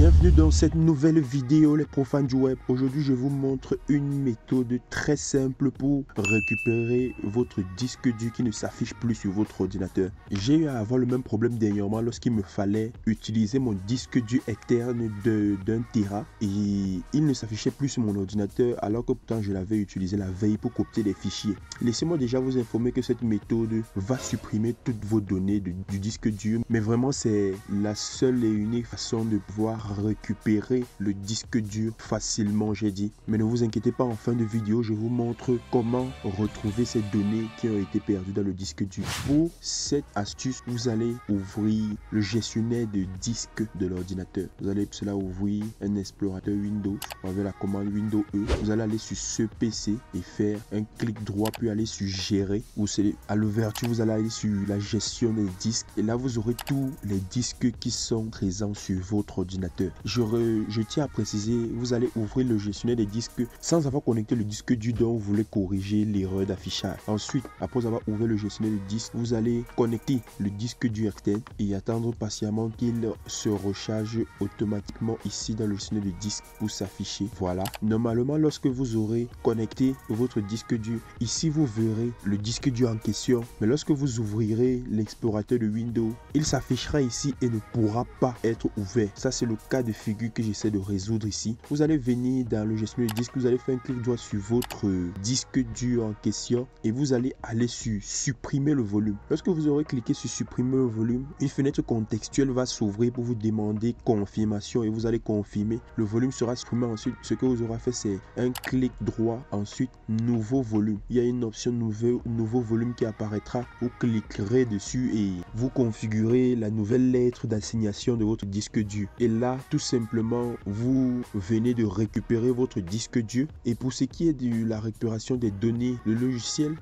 Bienvenue dans cette nouvelle vidéo les profanes du web. Aujourd'hui je vous montre une méthode très simple pour récupérer votre disque dur qui ne s'affiche plus sur votre ordinateur. J'ai eu à avoir le même problème dernièrement lorsqu'il me fallait utiliser mon disque dur externe d'un Tera et il ne s'affichait plus sur mon ordinateur alors que pourtant je l'avais utilisé la veille pour copier des fichiers. Laissez-moi déjà vous informer que cette méthode va supprimer toutes vos données du disque dur, mais vraiment c'est la seule et unique façon de pouvoir récupérer le disque dur facilement, j'ai dit. Mais ne vous inquiétez pas, en fin de vidéo je vous montre comment retrouver ces données qui ont été perdues dans le disque dur. Pour cette astuce, vous allez ouvrir le gestionnaire de disque de l'ordinateur. Vous allez pour cela ouvrir un explorateur Windows avec la commande Windows E. Vous allez aller sur ce PC et faire un clic droit puis aller sur gérer, ou c'est à l'ouverture vous allez aller sur la gestion des disques et là vous aurez tous les disques qui sont présents sur votre ordinateur. Je tiens à préciser, vous allez ouvrir le gestionnaire des disques sans avoir connecté le disque dur dont vous voulez corriger l'erreur d'affichage. Ensuite, après avoir ouvert le gestionnaire de disque, vous allez connecter le disque dur externe et attendre patiemment qu'il se recharge automatiquement ici dans le gestionnaire de disque pour s'afficher. Voilà. Normalement, lorsque vous aurez connecté votre disque dur, ici vous verrez le disque dur en question. Mais lorsque vous ouvrirez l'explorateur de Windows, il s'affichera ici et ne pourra pas être ouvert. Ça, c'est le cas de figure que j'essaie de résoudre ici. Vous allez venir dans le gestionnaire de disque, vous allez faire un clic droit sur votre disque dur en question et vous allez aller sur supprimer le volume. Lorsque vous aurez cliqué sur supprimer le volume, une fenêtre contextuelle va s'ouvrir pour vous demander confirmation et vous allez confirmer. Le volume sera supprimé. Ensuite, ce que vous aurez fait, c'est un clic droit, ensuite nouveau volume. Il y a une option nouveau volume qui apparaîtra. Vous cliquerez dessus et vous configurez la nouvelle lettre d'assignation de votre disque dur. Et là, tout simplement, vous venez de récupérer votre disque dur. Et pour ce qui est de la récupération des données, le logiciel,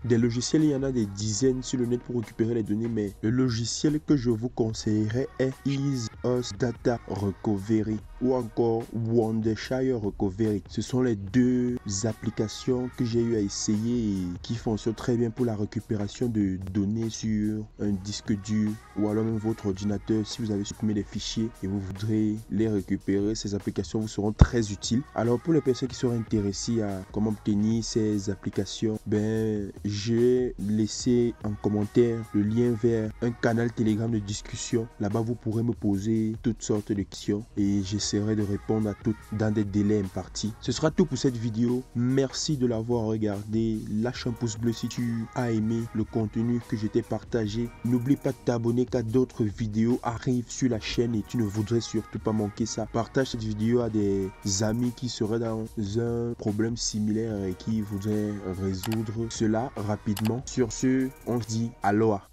des logiciels, il y en a des dizaines sur le net pour récupérer les données, mais le logiciel que je vous conseillerais est EaseUS Data Recovery ou encore Wondershare Recovery. Ce sont les deux applications que j'ai eu à essayer et qui fonctionnent très bien pour la récupération de données sur un disque dur ou alors même votre ordinateur. Si vous avez supprimé des fichiers et vous voudrez les récupérer, ces applications vous seront très utiles. Alors pour les personnes qui seraient intéressées à comment obtenir ces applications, j'ai laissé en commentaire le lien vers un canal Telegram de discussion. Là-bas vous pourrez me poser toutes sortes de questions et j'essaierai de répondre à toutes dans des délais impartis. Ce sera tout pour cette vidéo. Merci de l'avoir regardé. Lâche un pouce bleu si tu as aimé le contenu que je t'ai partagé. N'oublie pas de t'abonner car d'autres vidéos arrivent sur la chaîne et tu ne voudrais surtout pas manquer ça. Partage cette vidéo à des amis qui seraient dans un problème similaire et qui voudraient résoudre cela rapidement. Sur ce, on se dit aloha.